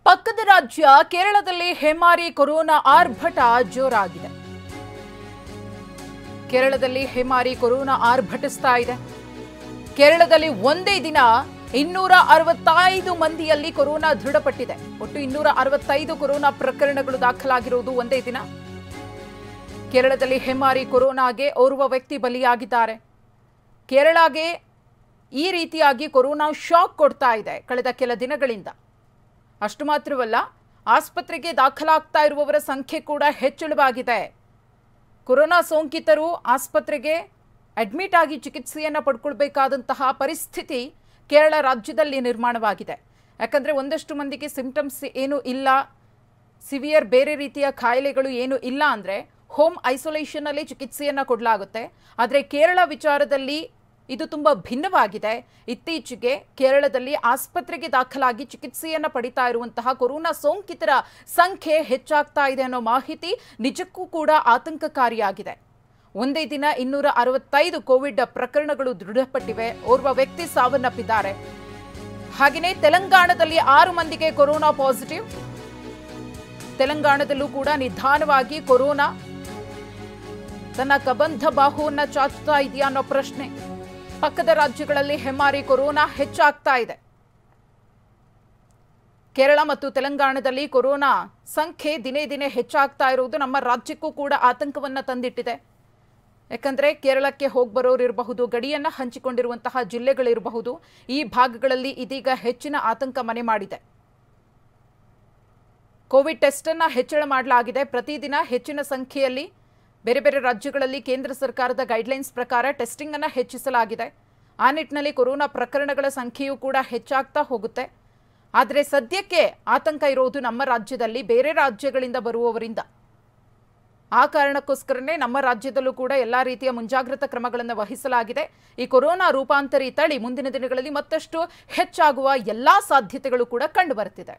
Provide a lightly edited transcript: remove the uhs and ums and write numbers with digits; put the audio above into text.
ಪಕ್ಕದ ರಾಜ್ಯ ಕೇರಳದಲ್ಲಿ ಹೆಮಾರಿ ಕೊರೋನಾ ಆರ್ಭಟ ಜೋರಾಗಿದೆ. ಕೇರಳದಲ್ಲಿ ಹೆಮಾರಿ ಕೊರೋನಾ ಆರ್ಭಟಿಸ್ತಾ ಇದೆ. ಕೇರಳದಲ್ಲಿ ಒಂದೇ ದಿನ 265 ಮಂದಿಯಲ್ಲಿ ಕೊರೋನಾ ದೃಢಪಟ್ಟಿದೆ. ಒಟ್ಟು 265 ಕೊರೋನಾ ಪ್ರಕರಣಗಳು ದಾಖಲಾಗಿರುವುದು ಒಂದೇ ದಿನ. ಕೇರಳದಲ್ಲಿ ಹೆಮಾರಿ ಕೊರೋನಾಗೆ ಓರ್ವ ವ್ಯಕ್ತಿ ಬಲಿಯಾಗಿದ್ದಾರೆ. ಕೇರಳಗೆ ಈ ರೀತಿಯಾಗಿ ಕೊರೋನಾ ಶಾಕ್ ಕೊಡ್ತಾ ಇದೆ ಕಳೆದ ಕೆಲ ದಿನಗಳಿಂದ. ಅಷ್ಟು ಮಾತ್ರವಲ್ಲ, ಆಸ್ಪತ್ರೆಗೆ ದಾಖಲಾಗ್ತಾ ಇರುವವರ ಸಂಖ್ಯೆ ಕೂಡ ಹೆಚ್ಚಳವಾಗಿದೆ. ಕೊರೋನಾ ಸೋಂಕಿತರು ಆಸ್ಪತ್ರೆಗೆ ಅಡ್ಮಿಟ್ ಆಗಿ ಚಿಕಿತ್ಸೆಯನ್ನು ಪಡ್ಕೊಳ್ಬೇಕಾದಂತಹ ಪರಿಸ್ಥಿತಿ ಕೇರಳ ರಾಜ್ಯದಲ್ಲಿ ನಿರ್ಮಾಣವಾಗಿದೆ. ಯಾಕಂದರೆ ಒಂದಷ್ಟು ಮಂದಿಗೆ ಸಿಂಪ್ಟಮ್ಸ್ ಏನೂ ಇಲ್ಲ, ಸಿವಿಯರ್ ಬೇರೆ ರೀತಿಯ ಕಾಯಿಲೆಗಳು ಏನೂ ಇಲ್ಲ ಅಂದರೆ ಹೋಮ್ ಐಸೋಲೇಷನಲ್ಲಿ ಚಿಕಿತ್ಸೆಯನ್ನು ಕೊಡಲಾಗುತ್ತೆ. ಆದರೆ ಕೇರಳ ವಿಚಾರದಲ್ಲಿ ಇದು ತುಂಬ ಭಿನ್ನವಾಗಿದೆ. ಇತ್ತೀಚೆಗೆ ಕೇರಳದಲ್ಲಿ ಆಸ್ಪತ್ರೆಗೆ ದಾಖಲಾಗಿ ಚಿಕಿತ್ಸೆಯನ್ನು ಪಡಿತಾ ಇರುವಂತಹ ಕೊರೋನಾ ಸೋಂಕಿತರ ಸಂಖ್ಯೆ ಹೆಚ್ಚಾಗ್ತಾ ಇದೆ ಅನ್ನೋ ಮಾಹಿತಿ ನಿಜಕ್ಕೂ ಕೂಡ ಆತಂಕಕಾರಿಯಾಗಿದೆ. ಒಂದೇ ದಿನ 265 ಕೋವಿಡ್ ಪ್ರಕರಣಗಳು ದೃಢಪಟ್ಟಿವೆ. ಓರ್ವ ವ್ಯಕ್ತಿ ಸಾವನ್ನಪ್ಪಿದ್ದಾರೆ. ಹಾಗೆಯೇ ತೆಲಂಗಾಣದಲ್ಲಿ 6 ಮಂದಿಗೆ ಕೊರೋನಾ ಪಾಸಿಟಿವ್. ತೆಲಂಗಾಣದಲ್ಲೂ ಕೂಡ ನಿಧಾನವಾಗಿ ಕೊರೋನಾ ತನ್ನ ಕಬಂಧ ಬಾಹುವನ್ನು ಚಾಚುತ್ತಾ ಇದೆಯಾ ಅನ್ನೋ ಪ್ರಶ್ನೆ. ಪಕ್ಕದ ರಾಜ್ಯಗಳಲ್ಲಿ ಹೆಮಾರಿ ಕೊರೋನಾ ಹೆಚ್ಚಾಗ್ತಾ ಇದೆ. ಕೇರಳ ಮತ್ತು ತೆಲಂಗಾಣದಲ್ಲಿ ಕೊರೋನಾ ಸಂಖ್ಯೆ ದಿನೇ ದಿನೇ ಹೆಚ್ಚಾಗ್ತಾ ಇರುವುದು ನಮ್ಮ ರಾಜ್ಯಕ್ಕೂ ಕೂಡ ಆತಂಕವನ್ನು ತಂದಿಟ್ಟಿದೆ. ಯಾಕಂದರೆ ಕೇರಳಕ್ಕೆ ಹೋಗ್ಬರೋರು ಇರಬಹುದು, ಗಡಿಯನ್ನು ಹಂಚಿಕೊಂಡಿರುವಂತಹ ಜಿಲ್ಲೆಗಳಿರಬಹುದು, ಈ ಭಾಗಗಳಲ್ಲಿ ಇದೀಗ ಹೆಚ್ಚಿನ ಆತಂಕ ಮನೆ ಮಾಡಿದೆ. ಕೋವಿಡ್ ಟೆಸ್ಟನ್ನು ಹೆಚ್ಚಳ ಮಾಡಲಾಗಿದೆ. ಪ್ರತಿದಿನ ಹೆಚ್ಚಿನ ಸಂಖ್ಯೆಯಲ್ಲಿ ಬೇರೆ ಬೇರೆ ರಾಜ್ಯಗಳಲ್ಲಿ ಕೇಂದ್ರ ಸರ್ಕಾರದ ಗೈಡ್ಲೈನ್ಸ್ ಪ್ರಕಾರ ಟೆಸ್ಟಿಂಗ್ ಅನ್ನು ಹೆಚ್ಚಿಸಲಾಗಿದೆ. ಆ ನಿಟ್ಟಿನಲ್ಲಿ ಕೊರೋನಾ ಪ್ರಕರಣಗಳ ಸಂಖ್ಯೆಯೂ ಕೂಡ ಹೆಚ್ಚಾಗ್ತಾ ಹೋಗುತ್ತೆ. ಆದರೆ ಸದ್ಯಕ್ಕೆ ಆತಂಕ ಇರೋದು ನಮ್ಮ ರಾಜ್ಯದಲ್ಲಿ ಬೇರೆ ರಾಜ್ಯಗಳಿಂದ ಬರುವವರಿಂದ. ಆ ಕಾರಣಕ್ಕೋಸ್ಕರನೇ ನಮ್ಮ ರಾಜ್ಯದಲ್ಲೂ ಕೂಡ ಎಲ್ಲ ರೀತಿಯ ಮುಂಜಾಗ್ರತಾ ಕ್ರಮಗಳನ್ನು ವಹಿಸಲಾಗಿದೆ. ಈ ಕೊರೋನಾ ರೂಪಾಂತರಿ ತಳಿ ಮುಂದಿನ ದಿನಗಳಲ್ಲಿ ಮತ್ತಷ್ಟು ಹೆಚ್ಚಾಗುವ ಎಲ್ಲ ಸಾಧ್ಯತೆಗಳು ಕೂಡ ಕಂಡು ಬರ್ತಿದೆ.